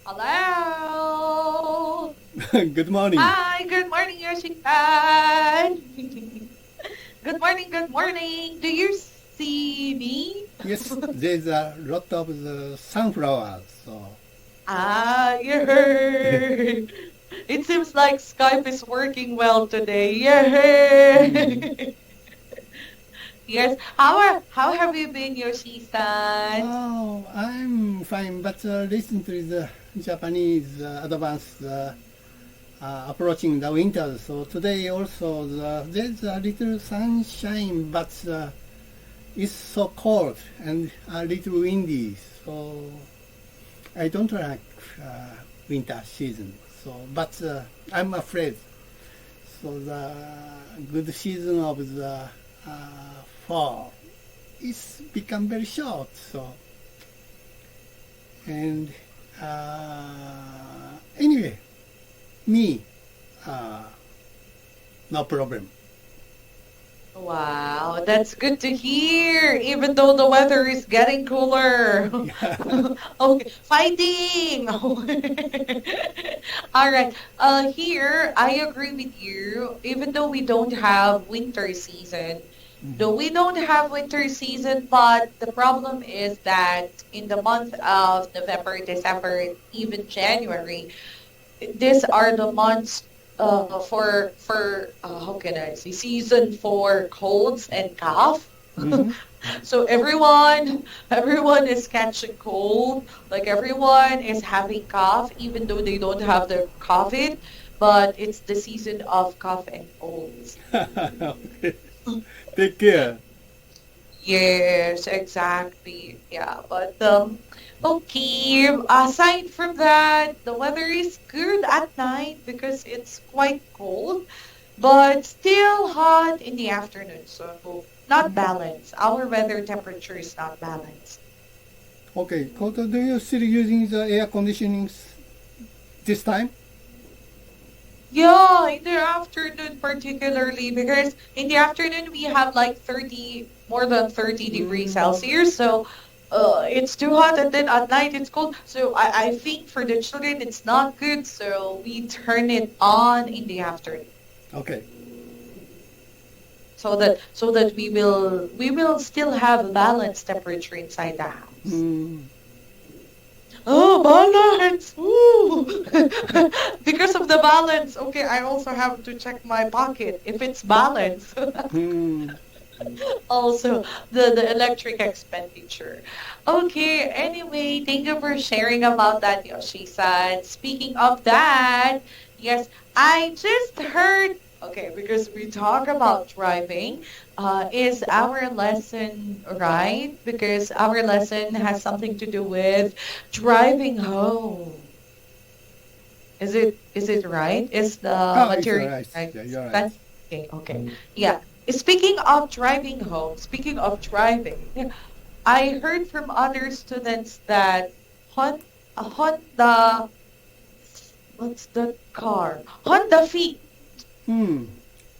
Hello. Good morning. Hi. Good morning, Yoshi-san. Good morning. Good morning. Do you see me? Yes, there's a lot of the sunflowers. So, You heard. It seems like Skype is working well today. mm. Yay. Yes. How have you been, Yoshi-san? Oh, I'm fine, but recently the Japanese advance approaching the winter. So today also there's a little sunshine, but it's so cold and a little windy. So I don't like winter season. So, but I'm afraid. So the good season of the fall is become very short. So and anyway, me no problem. Wow, that's good to hear, even though the weather is getting cooler. Yeah. Okay, fighting. All right. Here I agree with you. Even though we don't have winter season, though we don't have winter season, but the problem is that in the month of November, December, even January, these are the months for how can I say season for colds and cough. Mm-hmm. So everyone is catching cold. Like everyone is having cough, even though they don't have the COVID. But it's the season of cough and colds. Okay. Take care. Yes, exactly. Yeah, but okay. Aside from that, the weather is good at night because it's quite cold, but still hot in the afternoon. So not balanced. Our weather temperature is not balanced. Okay, Koto, do you still using the air conditioning this time? Yeah, in the afternoon particularly because in the afternoon we have like 30, more than 30 degrees Celsius. So it's too hot and then at night it's cold. So I think for the children it's not good. So we turn it on in the afternoon Okay. so that we will still have a balanced temperature inside the house. Mm. Oh, balance! Ooh. Because of the balance. Okay, I also have to check my pocket if it's balanced. Mm. Also, the electric expenditure. Okay, anyway, thank you for sharing about that, Yoshi-san. Speaking of that, yes, I just heard, okay, because we talk about driving, is our lesson right? Because our lesson has something to do with driving home. Is it right? Is the Oh, it's all material right. right? Yeah, you're right. That's okay, okay. Yeah. Speaking of driving home, speaking of driving, yeah, I heard from other students that Honda, what's the car? Honda Fit. Hmm.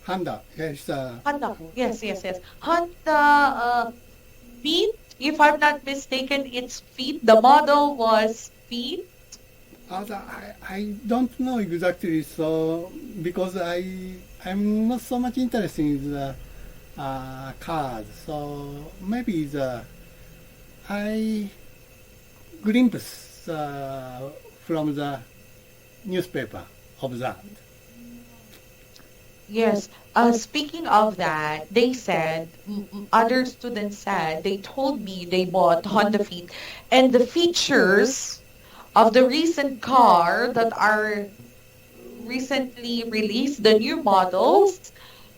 Honda. Yes. Honda. Yes, yes, yes. Honda Fit. If I'm not mistaken, it's Fit. The model was Fit. I don't know exactly. So because I'm not so much interested in the cars. So maybe I glimpse from the newspaper of that. Yes. Speaking of that, they said, other students said, they told me they bought Honda Fit, and the features of the recent car that are recently released, the new models,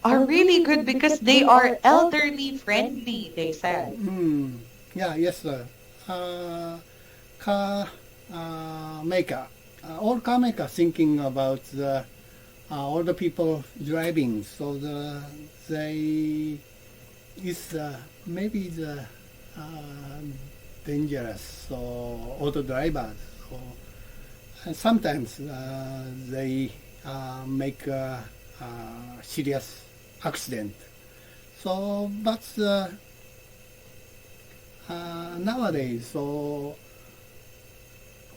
are really good because they are elderly friendly, they said. Hmm. Yeah. Yes. Uh, car maker. All car maker thinking about the older people driving. So they is maybe uh, dangerous or auto drivers. So, and sometimes they make a serious accident. So, but nowadays, so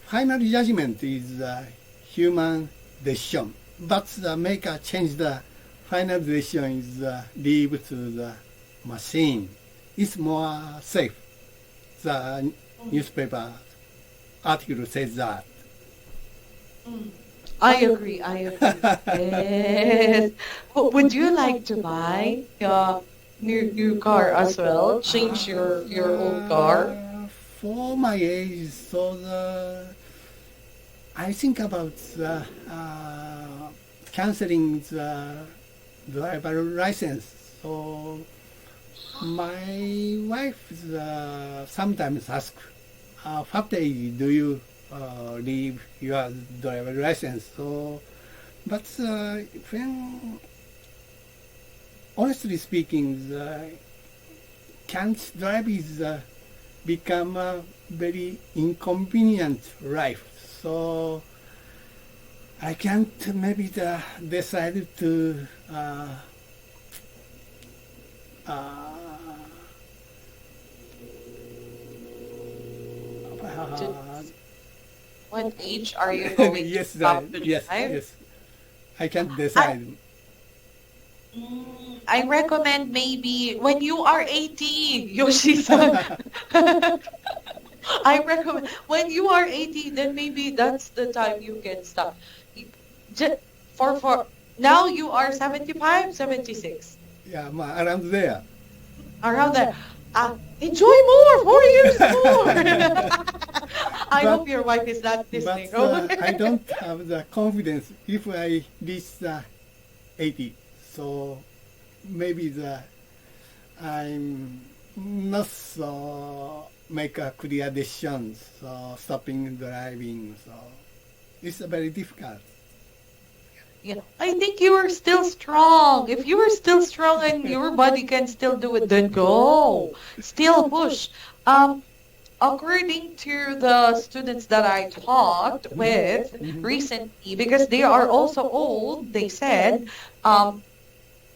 final judgment is a human decision, but the maker change the final decision is leave to the machine. It's more safe. The newspaper article says that. I agree. Yes. Would you like to buy a new car as well? Change your old car? For my age, I think about canceling the driver license. So my wife sometimes asks, what age do you leave your driver license? So, but when, honestly speaking, can't drive is become a very inconvenient life. So I can't maybe decide to What age are you going yes, to stop to drive? yes. I can't decide. I recommend maybe when you are 80, Yoshi-san. I recommend when you are 80, then maybe that's the time you can stop. For now you are 75, 76. Yeah, around there. Around there. Enjoy more, 4 years more. I hope your wife is not listening. But I don't have the confidence if I reach 80. So maybe I'm not so make a clear decision, so stopping driving. So it's very difficult. Yeah, I think you are still strong. If you are still strong and your body can still do it, then go. Still push. According to the students that I talked with recently, because they are also old, they said,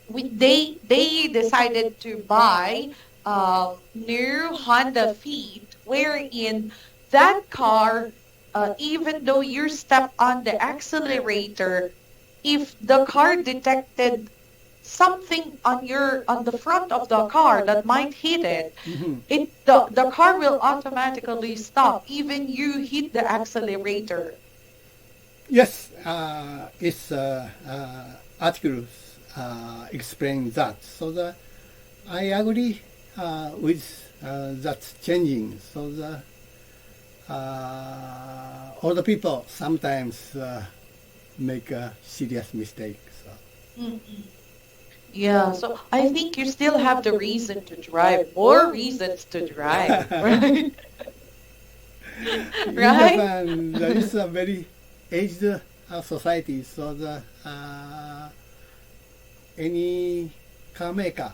they decided to buy new Honda Fit, wherein that car, even though you step on the accelerator, if the car detected something on the front of the car that might hit it, the car will automatically stop, even you hit the accelerator. Yes, it's articles explain that. So I agree with that changing. So older people sometimes make a serious mistake. So. Yeah, so I think you still have the reason to drive, more reasons to drive, right? In Right? Japan, there is a very aged society, so any car maker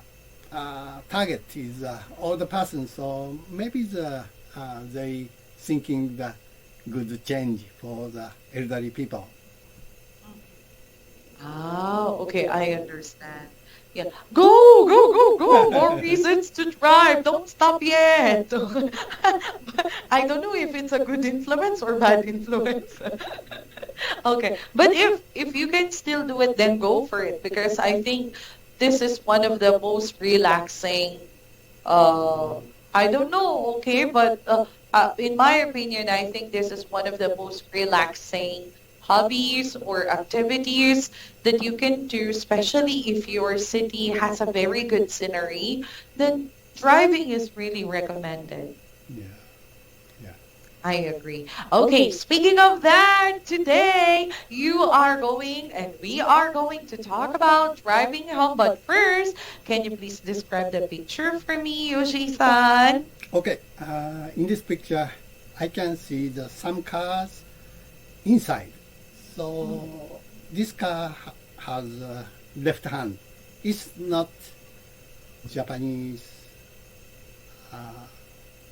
target is older person, so maybe they thinking the good change for the elderly people. Okay, I understand. Yeah, go! More reasons to drive. Don't stop yet. I don't know if it's a good influence or bad influence. Okay, but if you can still do it, then go for it, because I think this is one of the most relaxing. I don't know, okay, but in my opinion, I think this is one of the most relaxing hobbies or activities that you can do, especially if your city has a very good scenery, then driving is really recommended. Yeah, yeah. I agree. Okay, speaking of that, today you are going and we are going to talk about driving home. But first, can you please describe the picture for me, Yoshi-san? Okay, in this picture, I can see some cars inside. So this car has left hand. It's not Japanese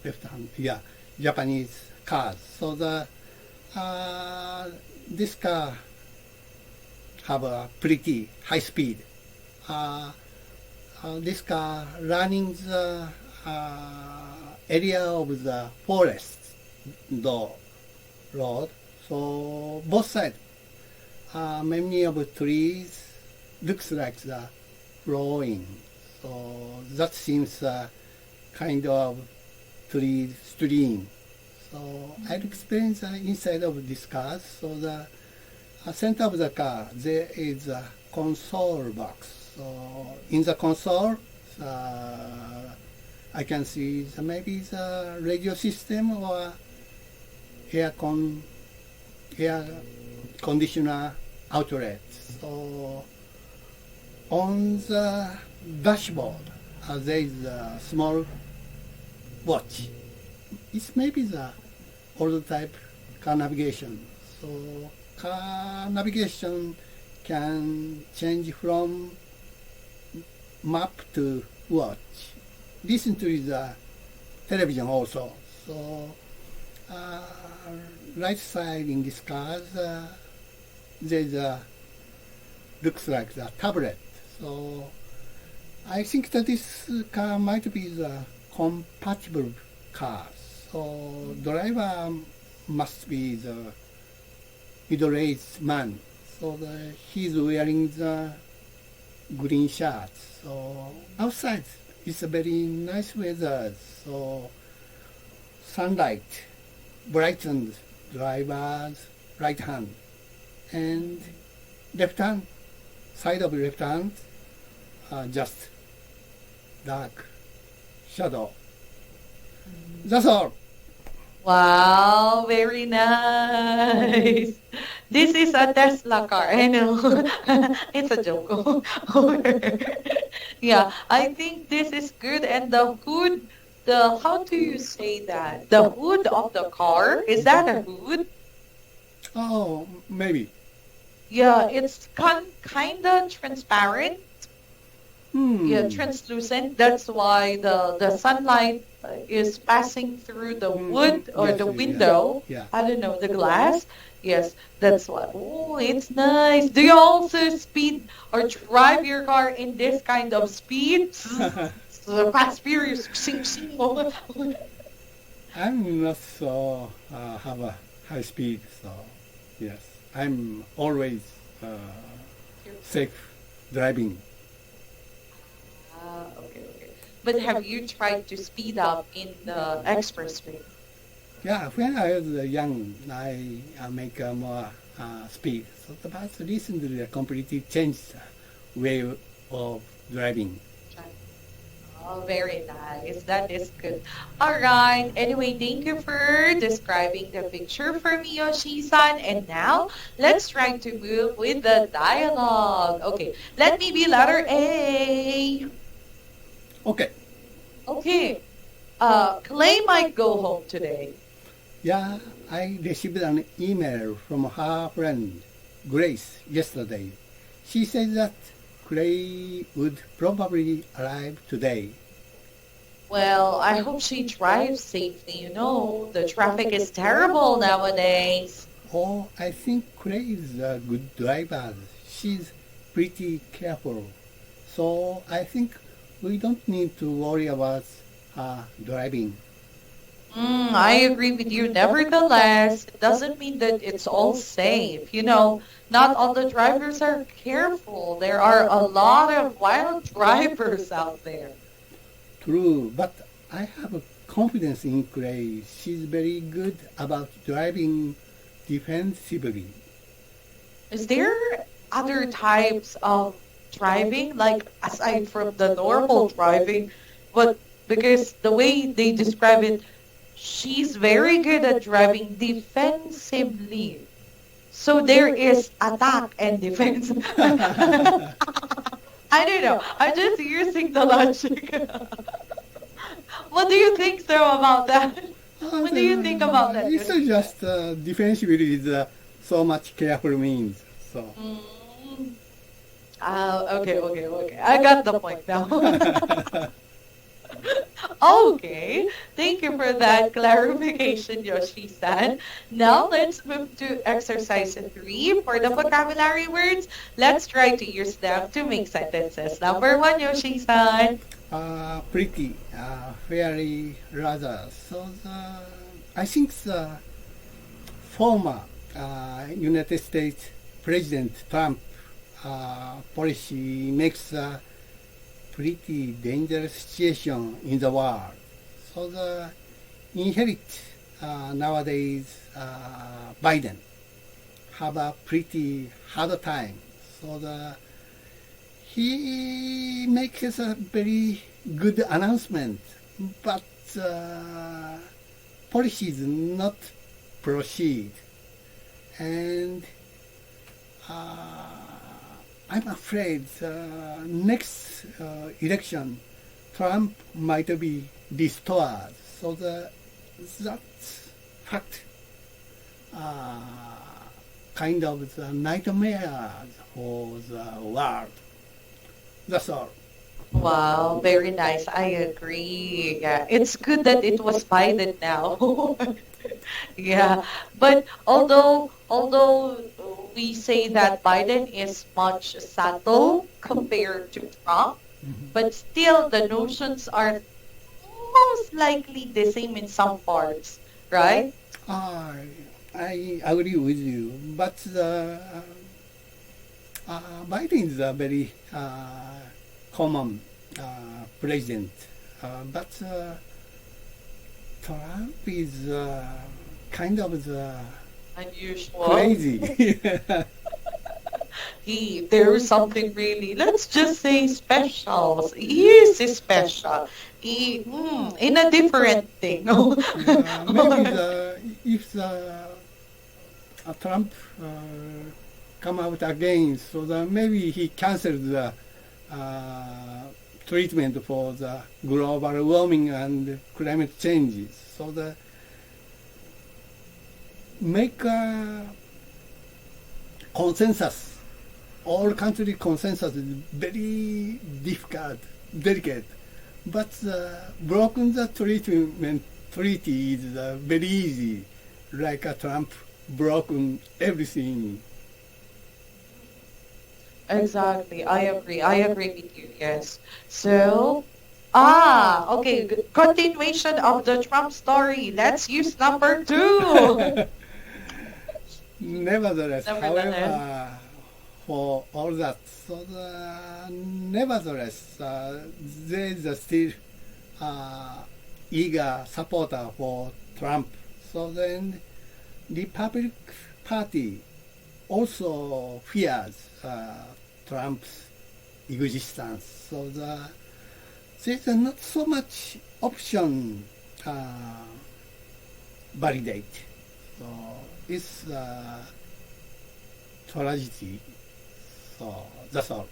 left hand. Yeah, Japanese cars. So this car have a pretty high speed. This car running the area of the forest, though road. So both sides, many of the trees looks like the flowing. So that seems a kind of tree stream. So I'll explain the inside of this car. So the center of the car, there is a console box. So in the console, I can see maybe the radio system or air conditioner outlet. So on the dashboard, there is a small watch. It's maybe the old type car navigation. So car navigation can change from map to watch. Listen to the television also. So right side in this car, there's a looks like the tablet. So I think that this car might be the compatible car. So driver must be the middle-aged man. So he's wearing the green shirt. So outside it's a very nice weather. So sunlight brightens driver's right hand and left hand, side of left hand, just dark shadow. That's all. Wow, very nice. This is a Tesla car. I know. It's a joke. Yeah, I think this is good. And the hood, how do you say that? The hood of the car, is that a hood? Oh, maybe. Yeah, it's kind of transparent. Yeah, Hmm. translucent. That's why the sunlight is passing through the wood or Yes, the yeah. window. Yeah. I don't know, the glass. Yes, that's why. Oh, it's nice. Do you also speed or drive your car in this kind of speed? So fast, furious. I'm not so have a high speed, so yes, I'm always safe driving. Okay, okay. But have you tried to speed up in the expressway? Yeah, when I was young, I make more speed. So but recently, I completely changed the way of driving. Oh, very nice. That is good. All right. Anyway, thank you for describing the picture for me, Yoshi-san. And now, let's try to move with the dialogue. Okay, let me be letter A. Okay. Okay. Clay might go home today. Yeah, I received an email from her friend, Grace, yesterday. She said that Clay would probably arrive today. Well, I hope she drives safely. You know, the traffic is terrible nowadays. Oh, I think Clay is a good driver. She's pretty careful. So I think we don't need to worry about her driving. I agree with you. Nevertheless, it doesn't mean that it's all safe. You know, not all the drivers are careful. There are a lot of wild drivers out there. True, but I have a confidence in Clay. She's very good about driving defensively. Is there other types of driving, like aside from the normal driving? But because the way they describe it, she's very good at driving defensively. So there is attack and defense. I don't know. I'm just using the logic. What do you think, sir, about that? What do you think about that? It's just defensively is so much careful means. So Okay. I got the point now. Okay, thank you for that clarification, Yoshi-san. Now let's move to exercise 3 for the vocabulary words. Let's try to use them to make sentences. Number 1, Yoshi-san. pretty, fairly rather. So I think the former United States President Trump policy makes a pretty dangerous situation in the world. So the inherit nowadays Biden have a pretty hard time. So he makes a very good announcement, but policies not proceed. And I'm afraid next election Trump might be restored. So that fact kind of the nightmare for the world. That's all. Wow, very nice. I agree. Yeah, it's good that it was Biden now. Yeah, but although we say that Biden is much subtle compared to Trump, but still the notions are most likely the same in some parts, right? I agree with you, but Biden is a very common president, but Trump is kind of Unusual. crazy. There's something really, let's just say special. He is special. In a different thing. Maybe if Trump come out again, so maybe he canceled the treatment for the global warming and climate changes. So make a consensus. All country consensus is very difficult, delicate. But broken the treaty is very easy, like Trump broken everything. Exactly. I agree. I agree with you. Yes. So, okay. Continuation of the Trump story. Let's use number 2. Nevertheless, Nevertheless. however, for all that, so nevertheless, there is still eager supporter for Trump. So then, Republican Party also fears Trump's existence. So there's not so much option validate. So it's tragedy. So that's all.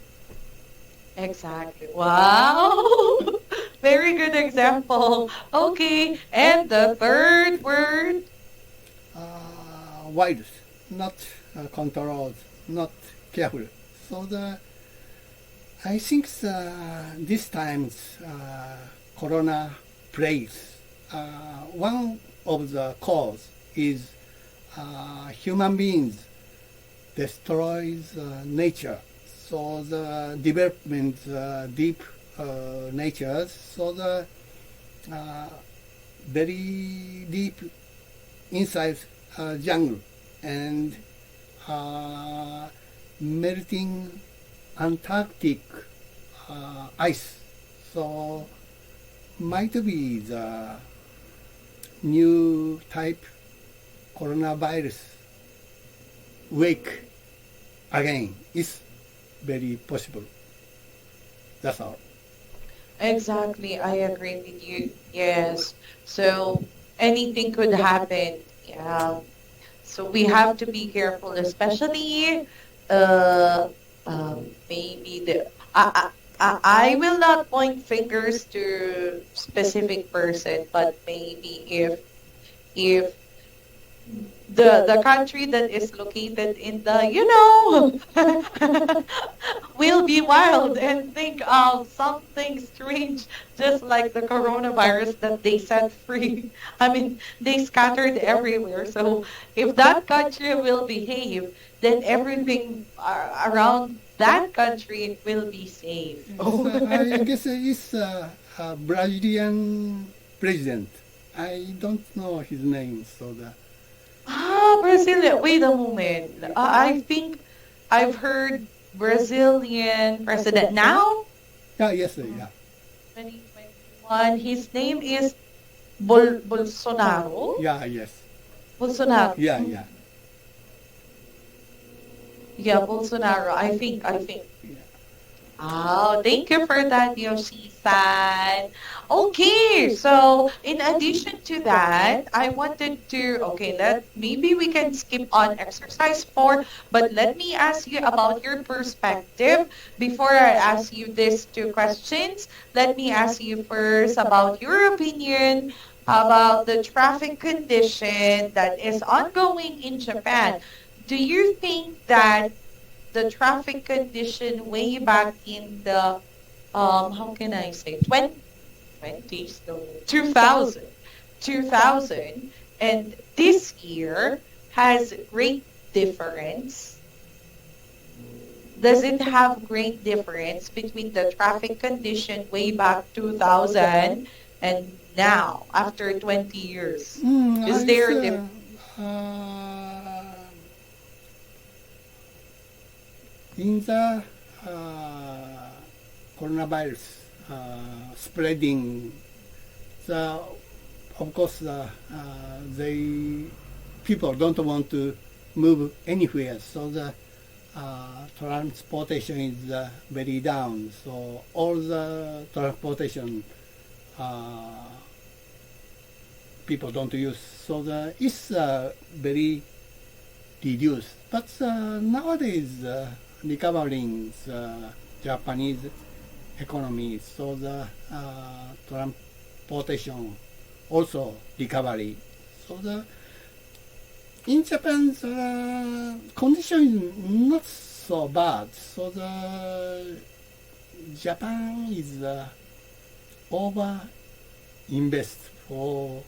Exactly. Wow. Very good example. Okay. And the third word. Wild, not controlled, not careful. So I think this time's corona plagues, one of the cause is human beings destroys nature. So the development deep natures. So the very deep inside jungle and melting Antarctic ice. So might be the new type coronavirus wake again. It's very possible. That's all. Exactly. I agree with you. Yes. So anything could happen. Yeah. So we have to be careful, especially maybe I will not point fingers to specific person, but maybe if the country that is located in the will be wild and think of something strange, just like the coronavirus that they set free. I mean, they scattered everywhere. So if that country will behave, then everything around that country will be safe. I guess it's a Brazilian president. I don't know his name, so Brazilian. Wait a moment. I think I've heard Brazilian president now. Yeah, yes, yeah. 2021. His name is Bolsonaro. Yeah, yes. Bolsonaro. Yeah, yeah. Yeah, Bolsonaro. I think. Yeah. Oh, thank you for that, Yoshi-san. Okay, so in addition to that, I wanted to, okay, maybe we can skip on exercise 4, but let me ask you about your perspective. Before I ask you these two questions, let me ask you first about your opinion about the traffic condition that is ongoing in Japan. Do you think that the traffic condition way back in the how can I say 20s, no, 2000 and this year has great difference? Does it have great difference between the traffic condition way back 2000 and now after 20 years? Is there a difference? In the coronavirus spreading, of course, people don't want to move anywhere, so the transportation is very down. So all the transportation people don't use. So it's very reduced. But nowadays, recovering the Japanese economy, so the transportation also recovery. So in Japan, the condition is not so bad. So the Japan is over invest for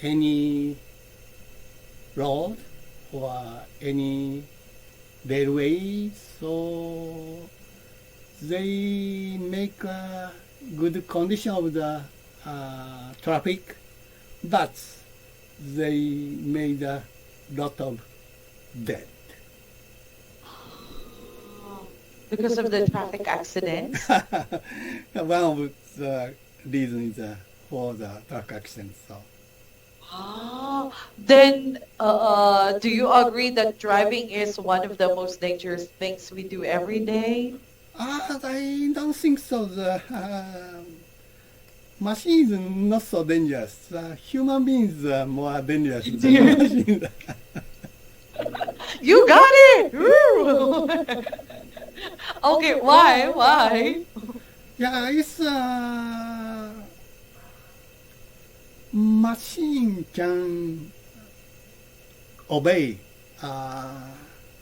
any road or any railway, so they make a good condition of the traffic, but they made a lot of death. Because of the traffic accidents? One of the reasons is for the traffic accidents. So. Then do you agree that driving is one of the most dangerous things we do every day? I don't think so. The machine is not so dangerous. Human beings are more dangerous than the machine. You got it! Woo! Okay, why? Yeah, it's machine can obey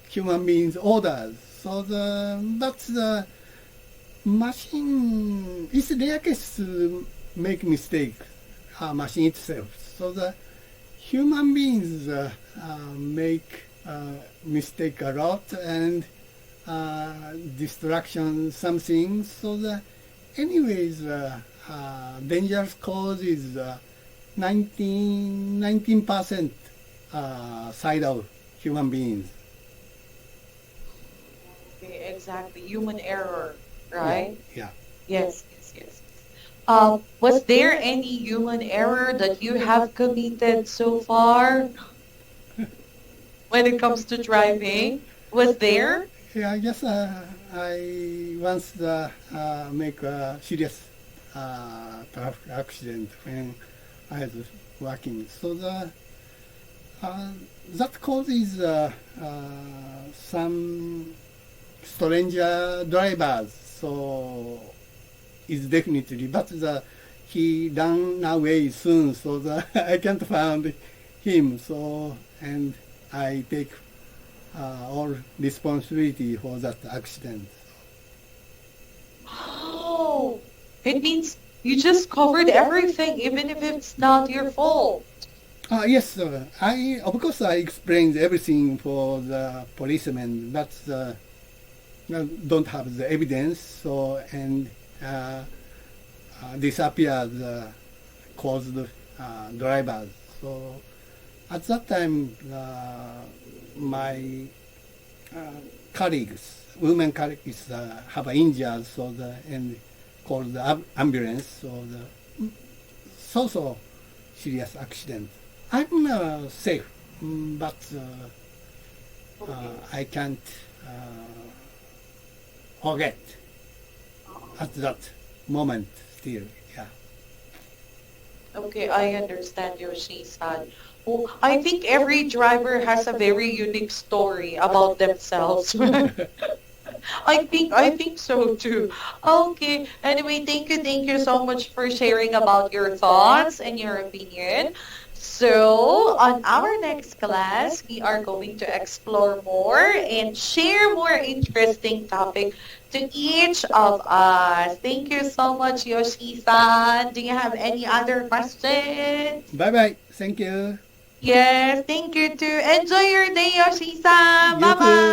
human beings' orders. So that's the machine. It's rare case to make mistake. Machine itself. So the human beings make mistake a lot and distraction something. So anyways, dangerous cause is 19% side of human beings. Okay, exactly. Human error, right? Yeah. Yes. Was there any human error that you have committed so far when it comes to driving? Was there? Yeah, I guess I once make a serious traffic accident when I was working. So that causes some stranger drivers. So it's definitely, but he ran away soon. So I can't find him. So and I take all responsibility for that accident. Oh, it means you just covered everything, even if it's not your fault. Yes, sir. Of course I explained everything for the policeman, but don't have the evidence. So and disappear the caused drivers. So At that time, my colleagues, women colleagues, have injured, and called the ambulance, so serious accident. I'm safe, but I can't forget at that moment still. Yeah. Okay, I understand Yoshi-san. Oh, I think every driver has a very unique story about themselves. I think so too. Okay. Anyway, thank you so much for sharing about your thoughts and your opinion. So, on our next class, we are going to explore more and share more interesting topic to each of us. Thank you so much, Yoshi-san. Do you have any other questions? Bye-bye. Thank you. Yes, thank you too. Enjoy your day, Yoshi-san. You too. Bye-bye.